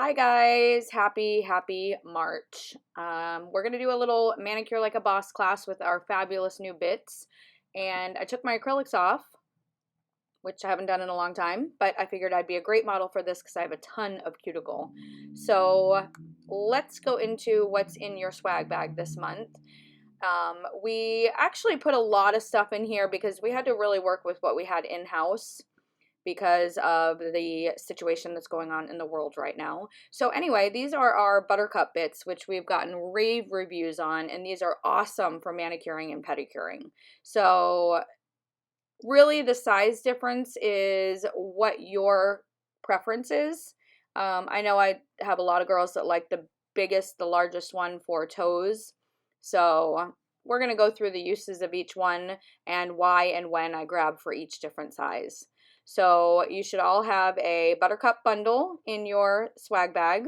Hi guys, happy March. We're gonna do a little manicure like a boss class with our fabulous new bits. And I took my acrylics off, which I haven't done in a long time, but I figured I'd be a great model for this because I have a ton of cuticle. So let's go into what's in your swag bag this month. We actually put a lot of stuff in here because we had to really work with what we had in-house because of the situation that's going on in the world right now. So anyway, these are our Buttercup bits, which we've gotten rave reviews on, and these are awesome for manicuring and pedicuring. So really the size difference is what your preference is. I know I have a lot of girls that like the biggest, the largest one for toes. So we're going to go through the uses of each one and why and when I grab for each different size. So you should all have a Buttercup bundle in your swag bag.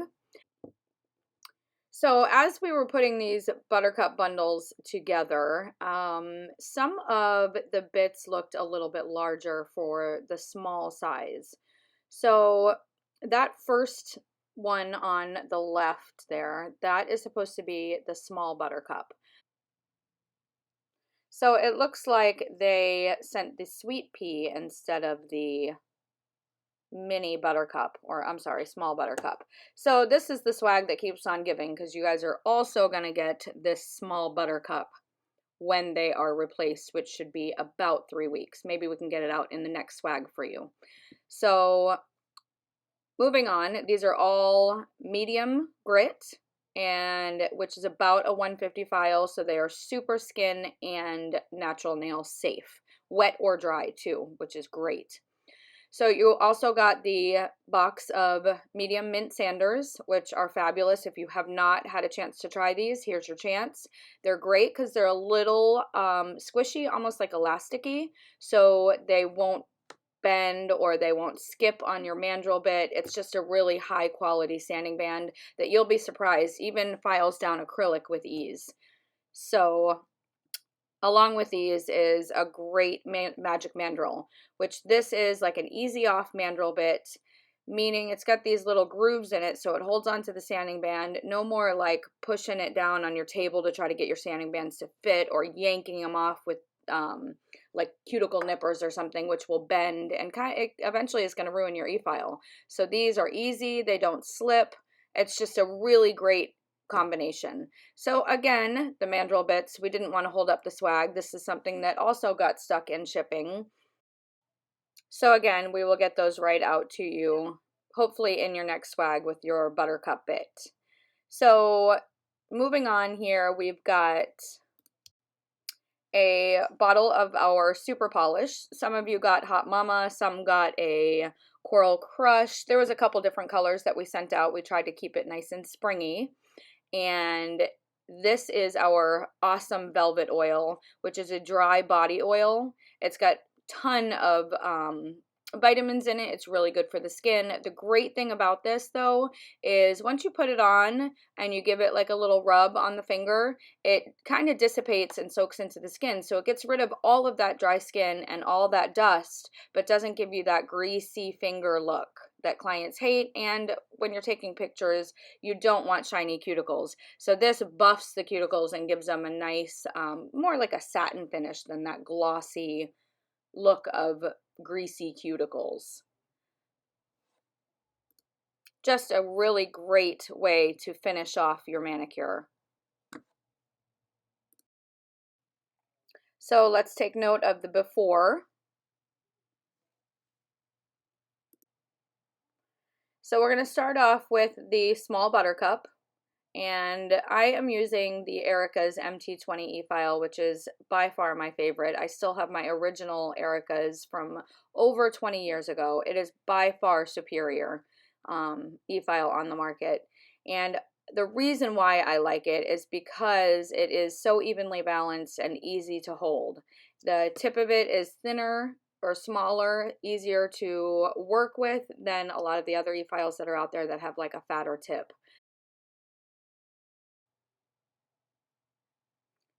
So as we were putting these Buttercup bundles together, some of the bits looked a little bit larger for the small size. So that first one on the left there, that is supposed to be the small Buttercup. So it looks like they sent the sweet pea instead of the mini Buttercup, or I'm sorry, small Buttercup. So this is the swag that keeps on giving, because you guys are also going to get this small Buttercup when they are replaced, which should be about 3 weeks. Maybe we can get it out in the next swag for you. So moving on, these are all medium grit, and which is about a 150 file, so they are super skin and natural nail safe, wet or dry too, which is great. So you also got the box of medium mint sanders, which are fabulous. If you have not had a chance to try these, here's your chance. They're great because they're a little squishy, almost like elasticy, so they won't bend or they won't skip on your mandrel bit. It's just a really high quality sanding band that you'll be surprised even files down acrylic with ease. So along with these is a great magic mandrel, which this is like an easy off mandrel bit, meaning it's got these little grooves in it so it holds onto the sanding band. No more like pushing it down on your table to try to get your sanding bands to fit, or yanking them off with like cuticle nippers or something, which will bend and eventually is going to ruin your e-file. So these are easy, they don't slip. It's just a really great combination. So again, the mandrel bits, we didn't want to hold up the swag. This is something that also got stuck in shipping. So again, we will get those right out to you, hopefully in your next swag with your Buttercup bit. So moving on here, we've got a bottle of our super polish. Some of you got Hot Mama, some got a Coral Crush. There was a couple different colors that we sent out. We tried to keep it nice and springy. And this is our awesome velvet oil, which is a dry body oil. It's got a ton of vitamins in it. It's really good for the skin. The great thing about this though is once you put it on and you give it like a little rub on the finger, it kind of dissipates and soaks into the skin. So it gets rid of all of that dry skin and all that dust, but doesn't give you that greasy finger look that clients hate. And when you're taking pictures, you don't want shiny cuticles. So this buffs the cuticles and gives them a nice, more like a satin finish than that glossy look of greasy cuticles. Just a really great way to finish off your manicure. So let's take note of the before. So we're going to start off with the small Buttercup, and I am using the Erica's MT20 e-file, which is by far my favorite. I still have my original Erica's from over 20 years ago. It is by far superior e-file on the market, and the reason why I like it is because it is so evenly balanced and easy to hold. The tip of it is thinner or smaller, easier to work with than a lot of the other e-files that are out there that have like a fatter tip.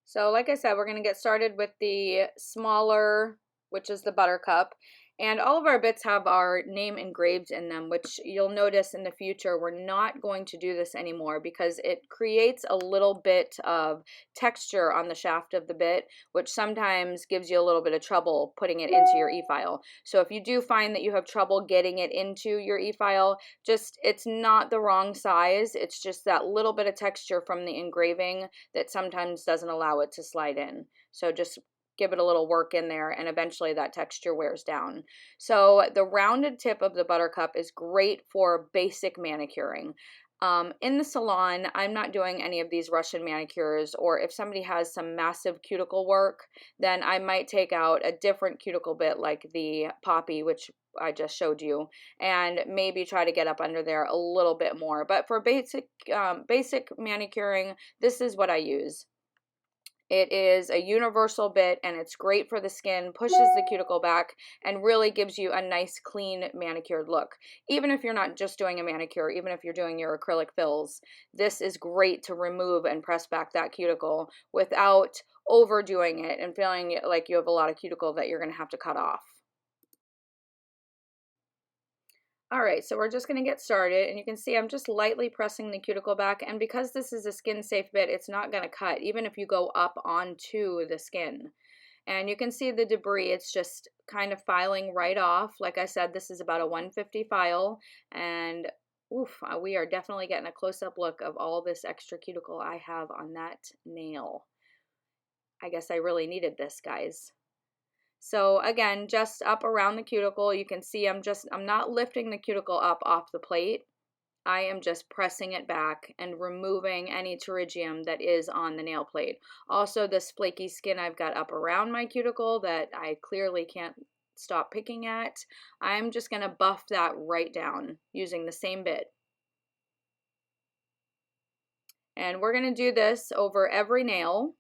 So like I said, we're going to get started with the smaller, which is the Buttercup. And all of our bits have our name engraved in them, which you'll notice in the future we're not going to do this anymore because it creates a little bit of texture on the shaft of the bit, which sometimes gives you a little bit of trouble putting it into your e-file. So if you do find that you have trouble getting it into your e-file, just, it's not the wrong size, it's just that little bit of texture from the engraving that sometimes doesn't allow it to slide in. So just give it a little work in there, and eventually that texture wears down. So the rounded tip of the Buttercup is great for basic manicuring. In the salon, I'm not doing any of these Russian manicures, or if somebody has some massive cuticle work, then I might take out a different cuticle bit like the Poppy, which I just showed you, and maybe try to get up under there a little bit more. But for basic manicuring, this is what I use. It is a universal bit and it's great for the skin, pushes the cuticle back, and really gives you a nice, clean, manicured look. Even if you're not just doing a manicure, even if you're doing your acrylic fills, this is great to remove and press back that cuticle without overdoing it and feeling like you have a lot of cuticle that you're going to have to cut off. All right, so we're just going to get started, and you can see I'm just lightly pressing the cuticle back, and because this is a skin safe bit, it's not going to cut even if you go up onto the skin. And you can see the debris, it's just kind of filing right off. Like I said, this is about a 150 file, and oof, we are definitely getting a close-up look of all this extra cuticle I have on that nail. I guess I really needed this, guys. So again, just up around the cuticle, you can see I'm not lifting the cuticle up off the plate. I am just pressing it back and removing any pterygium that is on the nail plate. Also, this flaky skin I've got up around my cuticle that I clearly can't stop picking at, I'm just going to buff that right down using the same bit. And we're going to do this over every nail.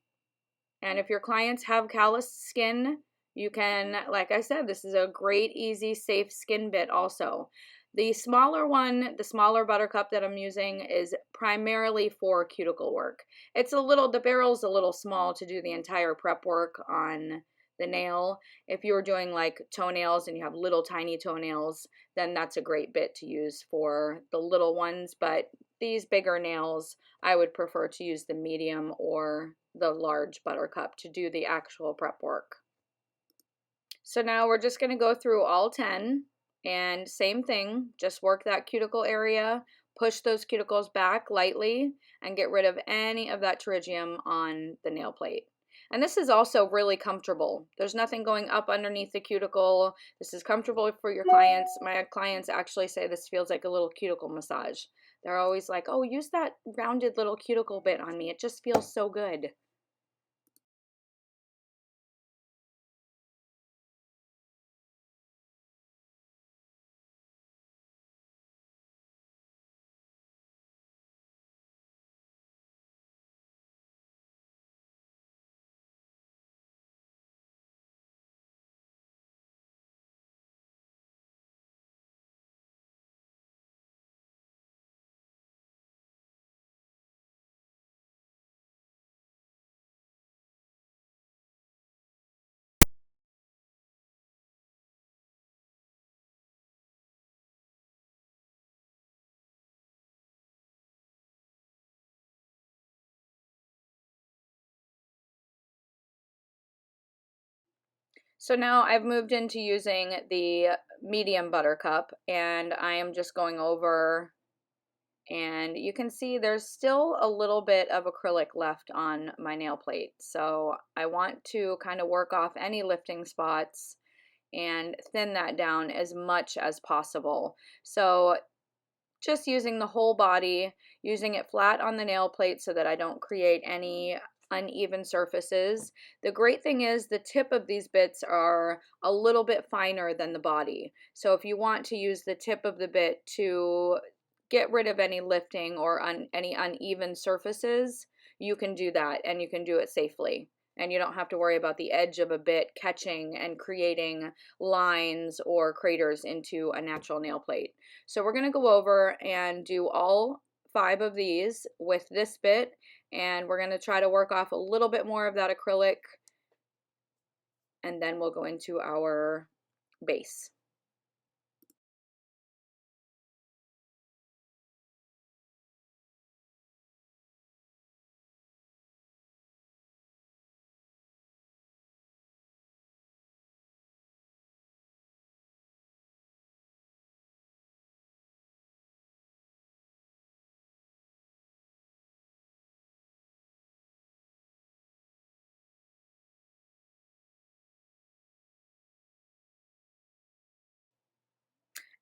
And if your clients have calloused skin, you can, like I said, this is a great, easy, safe skin bit also. The smaller one, the smaller Buttercup that I'm using, is primarily for cuticle work. It's a little, the barrel's a little small to do the entire prep work on the nail. If you're doing like toenails and you have little tiny toenails, then that's a great bit to use for the little ones. But these bigger nails, I would prefer to use the medium or the large Buttercup to do the actual prep work. So now we're just going to go through all 10, and same thing, just work that cuticle area, push those cuticles back lightly, and get rid of any of that pterygium on the nail plate. And this is also really comfortable. There's nothing going up underneath the cuticle. This is comfortable for your clients. My clients actually say this feels like a little cuticle massage. They're always like, oh, use that rounded little cuticle bit on me. It just feels so good. So now I've moved into using the medium Buttercup, and I am just going over, and you can see there's still a little bit of acrylic left on my nail plate. So I want to kind of work off any lifting spots and thin that down as much as possible. So just using the whole body, using it flat on the nail plate so that I don't create any uneven surfaces. The great thing is the tip of these bits are a little bit finer than the body. So if you want to use the tip of the bit to get rid of any lifting or any uneven surfaces, you can do that, and you can do it safely. And you don't have to worry about the edge of a bit catching and creating lines or craters into a natural nail plate. So we're going to go over and do all 5 of these with this bit, and we're going to try to work off a little bit more of that acrylic, and then we'll go into our base.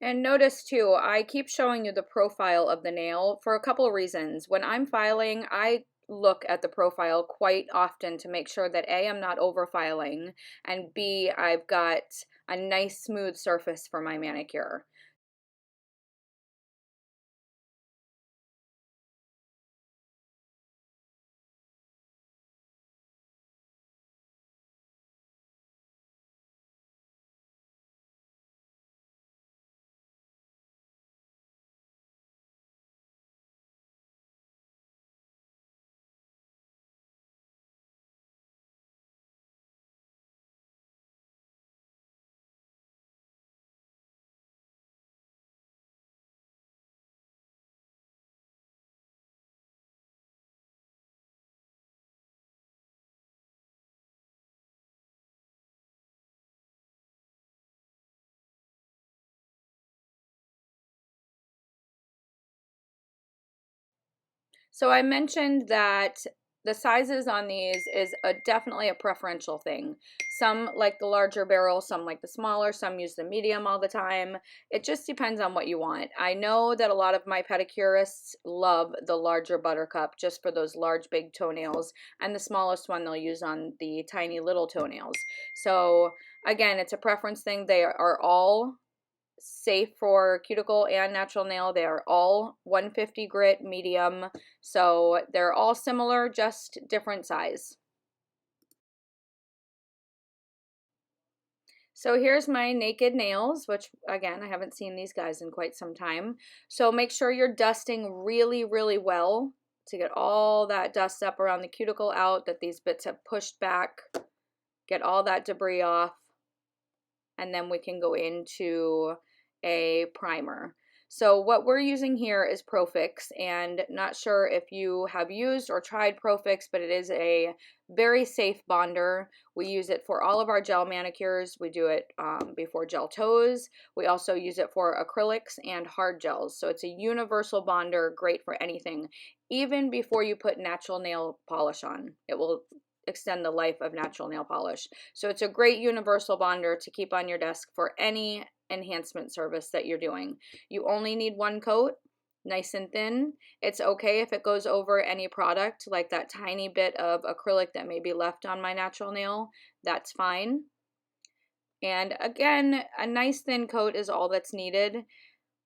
And notice too, I keep showing you the profile of the nail for a couple of reasons. When I'm filing, I look at the profile quite often to make sure that A, I'm not over filing, and B, I've got a nice smooth surface for my manicure. So I mentioned that the sizes on these is definitely a preferential thing. Some like the larger barrel, some like the smaller, some use the medium all the time. It just depends on what you want. I know that a lot of my pedicurists love the larger Buttercup just for those large big toenails, and the smallest one they'll use on the tiny little toenails. So again, it's a preference thing. They are all safe for cuticle and natural nail. They are all 150 grit medium, so they're all similar, just different size. So here's my naked nails, which again, I haven't seen these guys in quite some time. So make sure you're dusting really, really well to get all that dust up around the cuticle out that these bits have pushed back. Get all that debris off, and then we can go into a primer. So what we're using here is Profix, and not sure if you have used or tried Profix, but it is a very safe bonder. We use it for all of our gel manicures. We do it before gel toes. We also use it for acrylics and hard gels. So it's a universal bonder, great for anything. Even before you put natural nail polish on, it will extend the life of natural nail polish. So it's a great universal bonder to keep on your desk for any enhancement service that you're doing. You only need one coat, nice and thin. It's okay if it goes over any product, like that tiny bit of acrylic that may be left on my natural nail. That's fine. And again, a nice thin coat is all that's needed.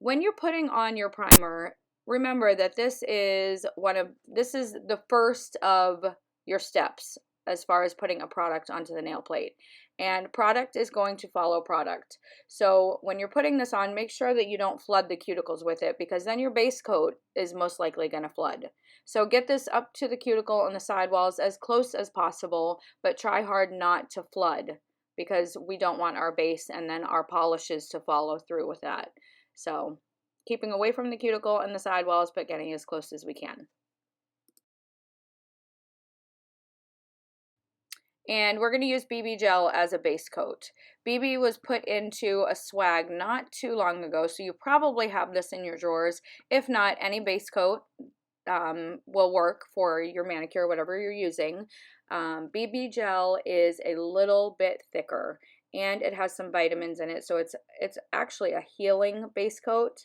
When you're putting on your primer, remember that this is the first of your steps as far as putting a product onto the nail plate. And product is going to follow product. So when you're putting this on, make sure that you don't flood the cuticles with it, because then your base coat is most likely going to flood. So get this up to the cuticle and the sidewalls as close as possible, but try hard not to flood, because we don't want our base and then our polishes to follow through with that. So keeping away from the cuticle and the sidewalls, but getting as close as we can. And we're going to use BB gel as a base coat. BB was put into a swag not too long ago, so you probably have this in your drawers. If not, any base coat will work for your manicure, whatever you're using. BB gel is a little bit thicker, and it has some vitamins in it, so it's actually a healing base coat.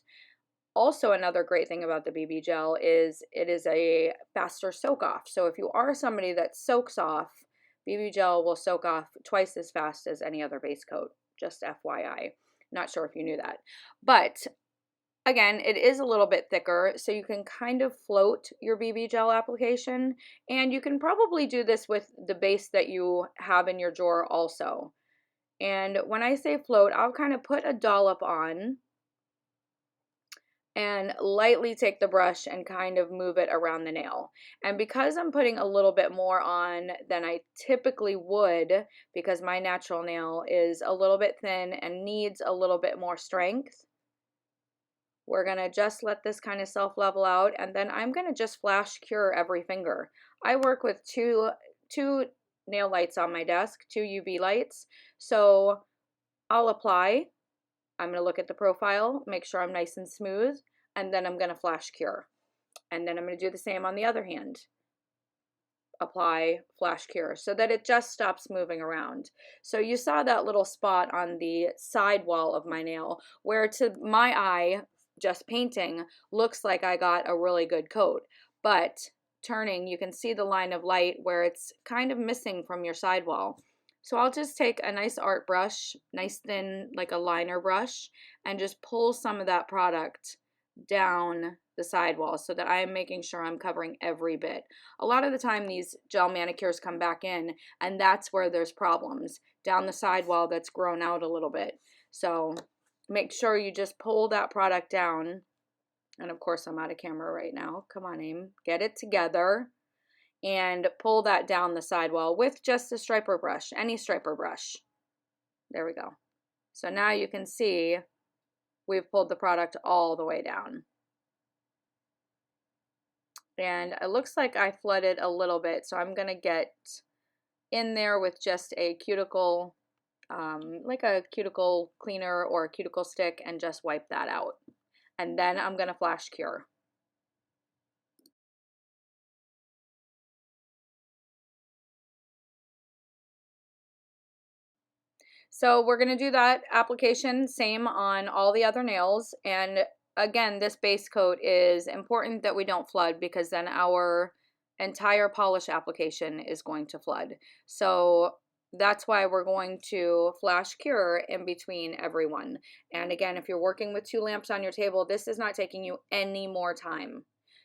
Also, another great thing about the BB gel is it is a faster soak off. So if you are somebody that soaks off, BB gel will soak off twice as fast as any other base coat, just FYI. Not sure if you knew that. But again, it is a little bit thicker, so you can kind of float your BB gel application, and you can probably do this with the base that you have in your drawer also. And when I say float, I'll kind of put a dollop on, and lightly take the brush and kind of move it around the nail. And because I'm putting a little bit more on than I typically would, because my natural nail is a little bit thin and needs a little bit more strength, we're gonna just let this kind of self-level out, and then I'm gonna just flash cure every finger. I work with two nail lights on my desk, two UV lights, so I'll apply. I'm going to look at the profile, make sure I'm nice and smooth, and then I'm going to flash cure. And then I'm going to do the same on the other hand. Apply, flash cure, so that it just stops moving around. So you saw that little spot on the side wall of my nail where to my eye, just painting, looks like I got a really good coat. But turning, you can see the line of light where it's kind of missing from your sidewall. So I'll just take a nice art brush, nice thin, like a liner brush, and just pull some of that product down the sidewall so that I am making sure I'm covering every bit. A lot of the time these gel manicures come back in, and that's where there's problems, down the sidewall that's grown out a little bit. So make sure you just pull that product down. And of course I'm out of camera right now. Come on, Aim, get it together. And pull that down the sidewall with just a striper brush, any striper brush. There we go. So now you can see we've pulled the product all the way down. And it looks like I flooded a little bit, so I'm gonna get in there with just a cuticle, like a cuticle cleaner or a cuticle stick, and just wipe that out. And then I'm gonna flash cure. So we're going to do that application, same on all the other nails. And again, this base coat is important that we don't flood, because then our entire polish application is going to flood. So that's why we're going to flash cure in between every one. And again, if you're working with 2 lamps on your table, this is not taking you any more time.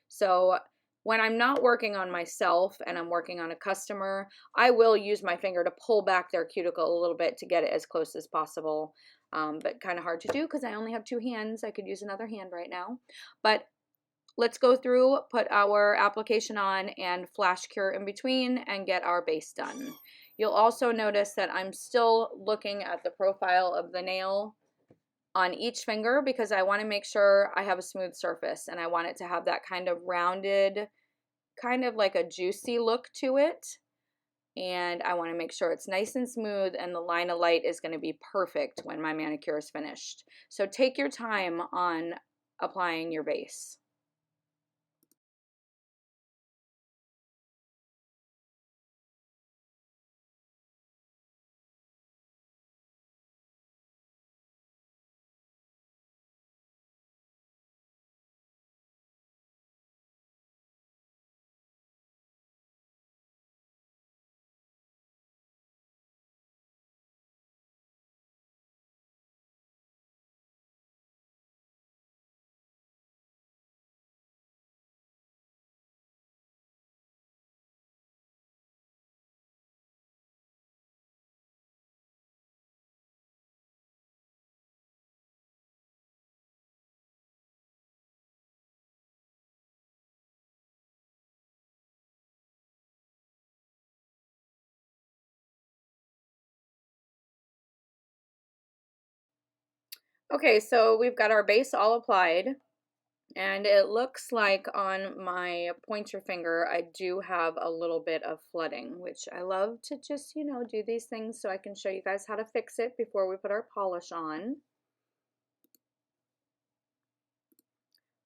So when I'm not working on myself and I'm working on a customer, I will use my finger to pull back their cuticle a little bit to get it as close as possible, but kind of hard to do because I only have 2 hands. I could use another hand right now. But let's go through, put our application on, and flash cure in between and get our base done. You'll also notice that I'm still looking at the profile of the nail on each finger because I want to make sure I have a smooth surface, and I want it to have that kind of rounded, kind of like a juicy look to it. And I want to make sure it's nice and smooth, and the line of light is going to be perfect when my manicure is finished. So take your time on applying your base. Okay, so we've got our base all applied, and it looks like on my pointer finger I do have a little bit of flooding, which I love to just, you know, do these things so I can show you guys how to fix it before we put our polish on.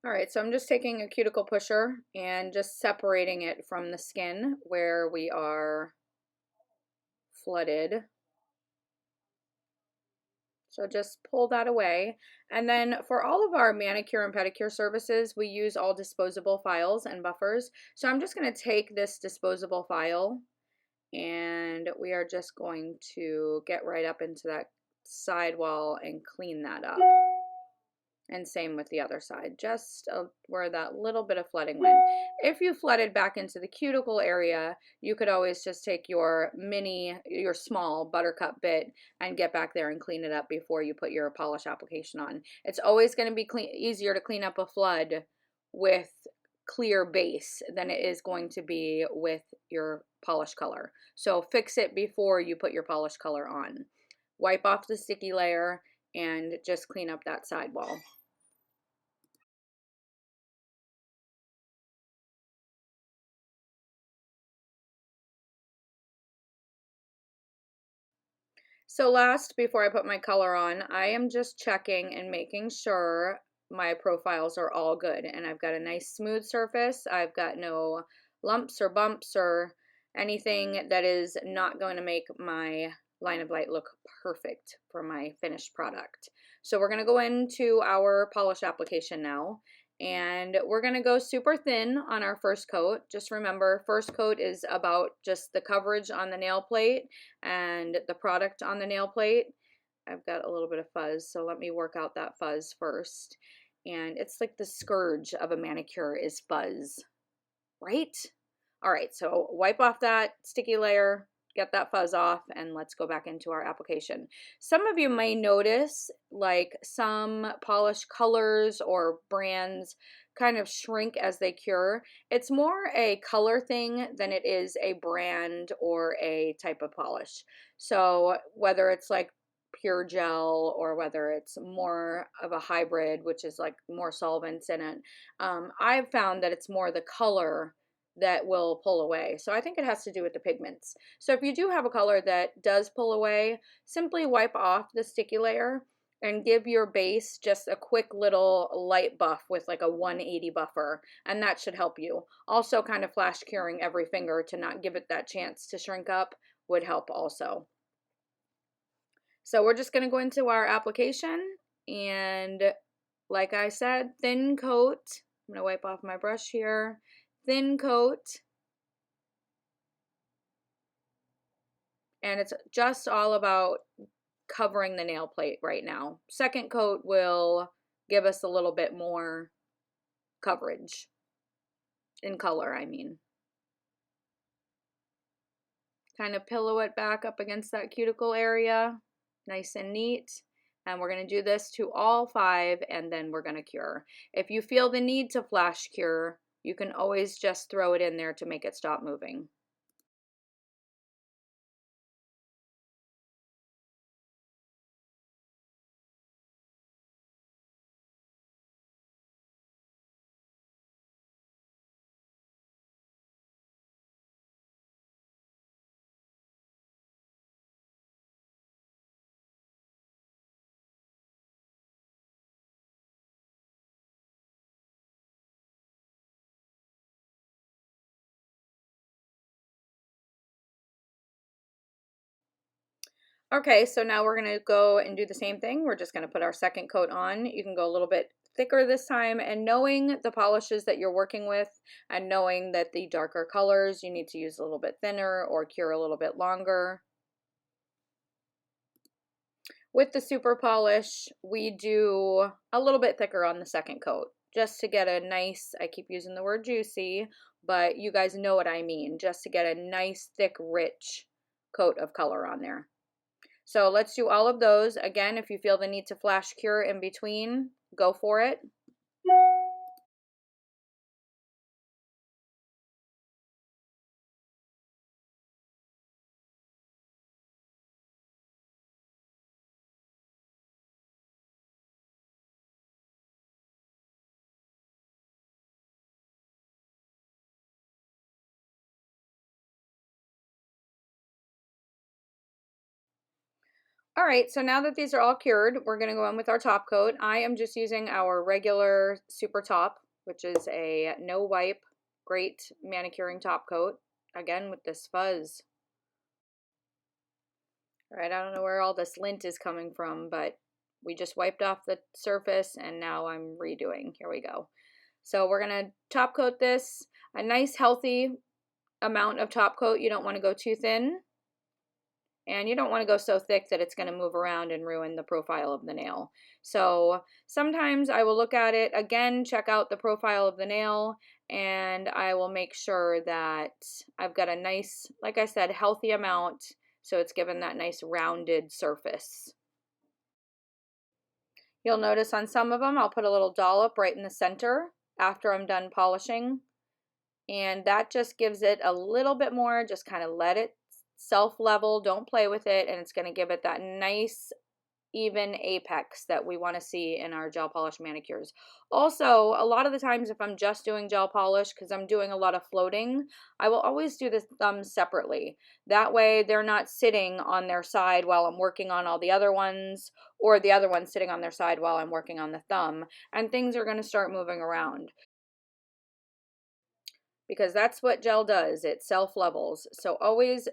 All right, so I'm just taking a cuticle pusher and just separating it from the skin where we are flooded. So just pull that away. And then for all of our manicure and pedicure services, we use all disposable files and buffers. So I'm just going to take this disposable file, and we are just going to get right up into that sidewall and clean that up. And same with the other side, just where that little bit of flooding went. If you flooded back into the cuticle area, you could always just take your small Buttercup bit and get back there and clean it up before you put your polish application on. It's always going to be easier to clean up a flood with clear base than it is going to be with your polish color. So fix it before you put your polish color on. Wipe off the sticky layer and just clean up that sidewall. So last, before I put my color on, I am just checking and making sure my profiles are all good. And I've got a nice smooth surface. I've got no lumps or bumps or anything that is not going to make my line of light look perfect for my finished product. So we're going to go into our polish application now. And we're going to go super thin on our first coat. Just remember, first coat is about just the coverage on the nail plate and the product on the nail plate. I've got a little bit of fuzz, so let me work out that fuzz first. And it's like the scourge of a manicure is fuzz, right? All right, so wipe off that sticky layer, get that fuzz off, and let's go back into our application. Some of you may notice like some polish colors or brands kind of shrink as they cure. It's more a color thing than it is a brand or a type of polish. So whether it's like pure gel or whether it's more of a hybrid, which is like more solvents in it, I've found that it's more the color that will pull away. So I think it has to do with the pigments. So if you do have a color that does pull away, simply wipe off the sticky layer and give your base just a quick little light buff with like a 180 buffer, and that should help you. Also, kind of flash curing every finger to not give it that chance to shrink up would help also. So we're just going to go into our application, and like I said, thin coat. I'm going to wipe off my brush here. Thin coat. And it's just all about covering the nail plate right now. Second coat will give us a little bit more coverage in color, I mean. Kind of pillow it back up against that cuticle area, nice and neat. And we're going to do this to all 5, and then we're going to cure. If you feel the need to flash cure, you can always just throw it in there to make it stop moving. Okay, so now we're going to go and do the same thing. We're just going to put our second coat on. You can go a little bit thicker this time, and knowing the polishes that you're working with and knowing that the darker colors you need to use a little bit thinner or cure a little bit longer. With the super polish, we do a little bit thicker on the second coat just to get a nice, I keep using the word juicy, but you guys know what I mean, just to get a nice, thick, rich coat of color on there. So let's do all of those. Again, if you feel the need to flash cure in between, go for it. All right, so now that these are all cured, we're going to go in with our top coat. I am just using our regular super top, which is a no wipe, great manicuring top coat. Again, with this fuzz. All right, I don't know where all this lint is coming from, but we just wiped off the surface and now I'm redoing. Here we go. So we're going to top coat this, a nice healthy amount of top coat. You don't want to go too thin. And you don't want to go so thick that it's going to move around and ruin the profile of the nail. So sometimes I will look at it again, check out the profile of the nail, and I will make sure that I've got a nice, like I said, healthy amount, so it's given that nice rounded surface. You'll notice on some of them I'll put a little dollop right in the center after I'm done polishing, and that just gives it a little bit more, just kind of let it self-level, don't play with it, and it's going to give it that nice even apex that we want to see in our gel polish manicures. Also, a lot of the times if I'm just doing gel polish, because I'm doing a lot of floating, I will always do the thumbs separately. That way they're not sitting on their side while I'm working on all the other ones, or the other ones sitting on their side while I'm working on the thumb, and things are going to start moving around. Because that's what gel does, it self-levels. So always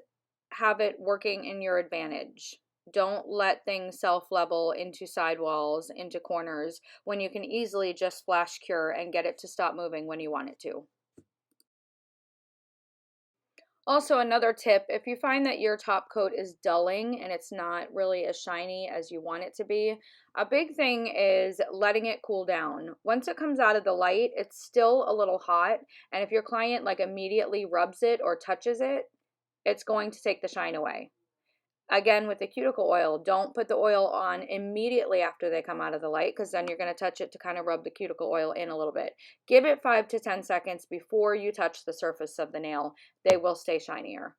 have it working in your advantage. Don't let things self-level into sidewalls, into corners, when you can easily just flash cure and get it to stop moving when you want it to. Also, another tip, if you find that your top coat is dulling and it's not really as shiny as you want it to be, a big thing is letting it cool down. Once it comes out of the light, it's still a little hot, and if your client like immediately rubs it or touches it, it's going to take the shine away. Again, with the cuticle oil, don't put the oil on immediately after they come out of the light, because then you're going to touch it to kind of rub the cuticle oil in a little bit. Give it 5 to 10 seconds before you touch the surface of the nail. They will stay shinier.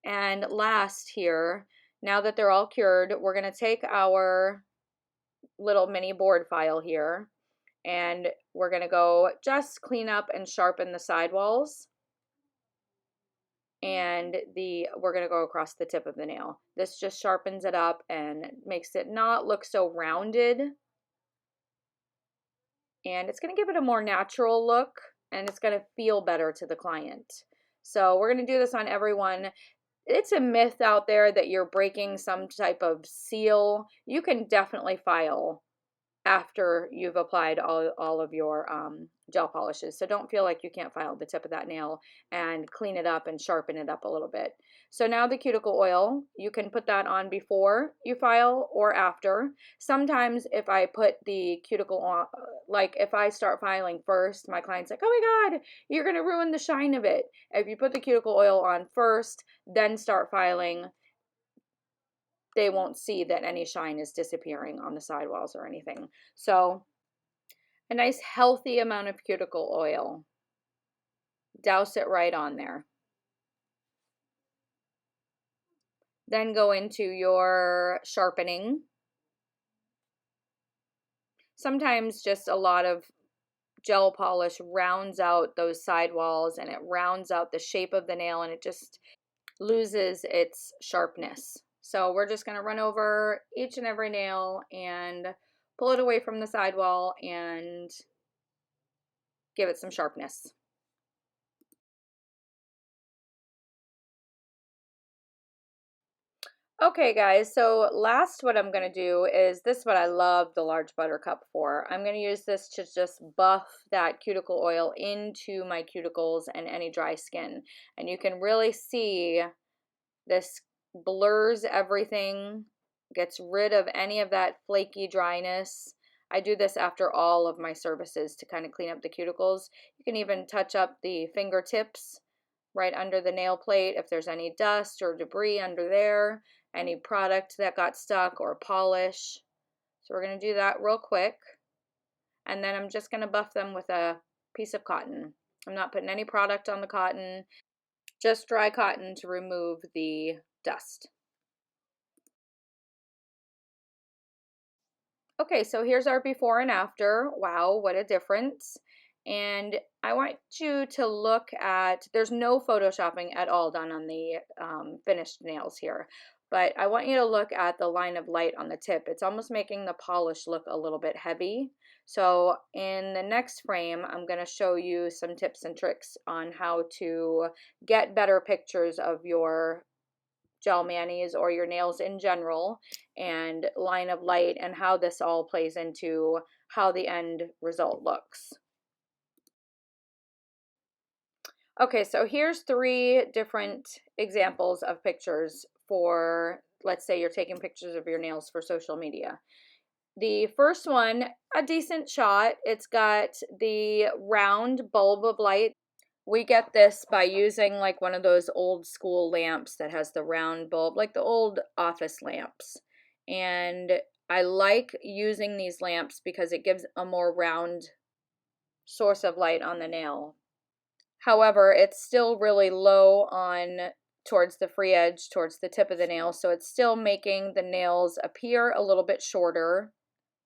And last here, now that they're all cured, we're going to take our little mini board file here, and we're going to go just clean up and sharpen the sidewalls. And we're going to go across the tip of the nail. This just sharpens it up and makes it not look so rounded, and it's going to give it a more natural look, and it's going to feel better to the client. So we're going to do this on everyone. It's a myth out there that you're breaking some type of seal. You can definitely file after you've applied all of your gel polishes. So don't feel like you can't file the tip of that nail, and clean it up and sharpen it up a little bit. So now the cuticle oil, you can put that on before you file or after. Sometimes if I put the cuticle on, like if I start filing first, my client's like, oh my God, you're going to ruin the shine of it. If you put the cuticle oil on first, then start filing, they won't see that any shine is disappearing on the sidewalls or anything. So a nice healthy amount of cuticle oil. Douse it right on there. Then go into your sharpening. Sometimes just a lot of gel polish rounds out those sidewalls, and it rounds out the shape of the nail, and it just loses its sharpness. So we're just going to run over each and every nail and pull it away from the sidewall and give it some sharpness. Okay guys, so last what I'm going to do is this, what I love the large buttercup for. I'm going to use this to just buff that cuticle oil into my cuticles and any dry skin. And you can really see this blurs everything, gets rid of any of that flaky dryness. I do this after all of my services to kind of clean up the cuticles. You can even touch up the fingertips right under the nail plate if there's any dust or debris under there, any product that got stuck or polish. So we're going to do that real quick, and then I'm just going to buff them with a piece of cotton. I'm not putting any product on the cotton, just dry cotton to remove the dust. Okay, so here's our before and after. Wow, what a difference. And I want you to look at, there's no photoshopping at all done on the finished nails here, but I want you to look at the line of light on the tip. It's almost making the polish look a little bit heavy. So in the next frame, I'm going to show you some tips and tricks on how to get better pictures of your gel manis or your nails in general, and line of light, and how this all plays into how the end result looks. Okay, so here's 3 different examples of pictures for, let's say you're taking pictures of your nails for social media. The first one, a decent shot. It's got the round bulb of light. We get this by using like one of those old school lamps that has the round bulb, like the old office lamps. And I like using these lamps because it gives a more round source of light on the nail. However, it's still really low on towards the free edge, towards the tip of the nail, so it's still making the nails appear a little bit shorter,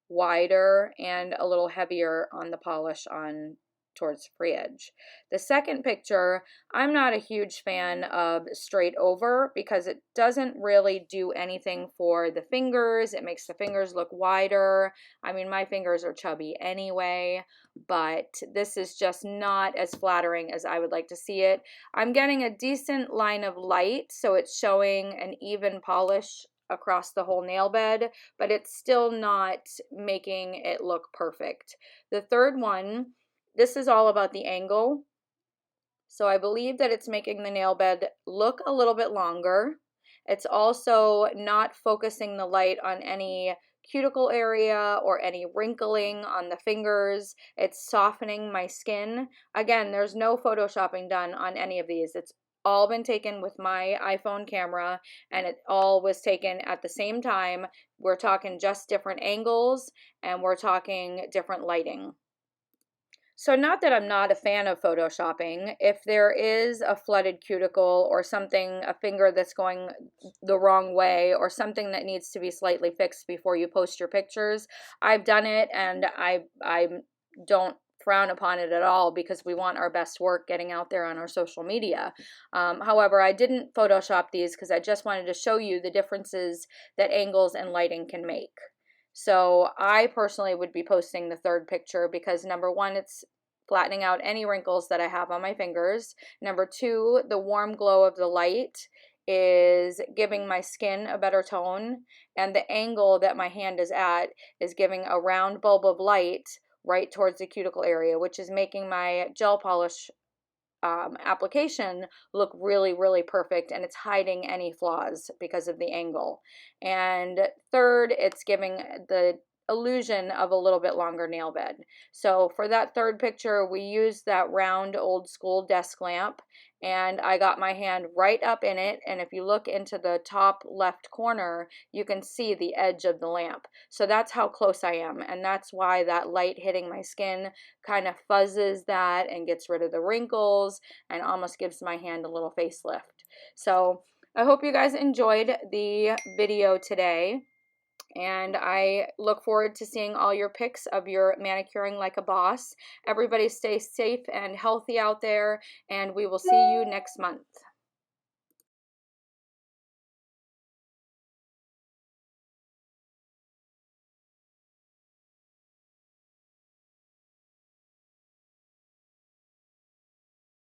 wider, and a little heavier on the polish on towards free edge. The second picture, I'm not a huge fan of straight over because it doesn't really do anything for the fingers. It makes the fingers look wider. I mean, my fingers are chubby anyway, but this is just not as flattering as I would like to see it. I'm getting a decent line of light, so it's showing an even polish across the whole nail bed, but it's still not making it look perfect. The third one, this is all about the angle. So I believe that it's making the nail bed look a little bit longer. It's also not focusing the light on any cuticle area or any wrinkling on the fingers. It's softening my skin. Again, there's no photoshopping done on any of these. It's all been taken with my iPhone camera, and it all was taken at the same time. We're talking just different angles, and we're talking different lighting. So not that I'm not a fan of photoshopping. If there is a flooded cuticle or something, a finger that's going the wrong way or something that needs to be slightly fixed before you post your pictures, I've done it, and I don't frown upon it at all because we want our best work getting out there on our social media. However, I didn't Photoshop these because I just wanted to show you the differences that angles and lighting can make. So I personally would be posting the third picture because number one, it's flattening out any wrinkles that I have on my fingers. Number two, the warm glow of the light is giving my skin a better tone, and the angle that my hand is at is giving a round bulb of light right towards the cuticle area, which is making my gel polish application look really, really perfect, and it's hiding any flaws because of the angle. And third, it's giving the illusion of a little bit longer nail bed. So for that third picture, we used that round old school desk lamp, and I got my hand right up in it, and if you look into the top left corner, you can see the edge of the lamp. So that's how close I am, and that's why that light hitting my skin kind of fuzzes that and gets rid of the wrinkles and almost gives my hand a little facelift. So I hope you guys enjoyed the video today, and I look forward to seeing all your pics of your manicuring like a boss. Everybody stay safe and healthy out there, and we will see you next month.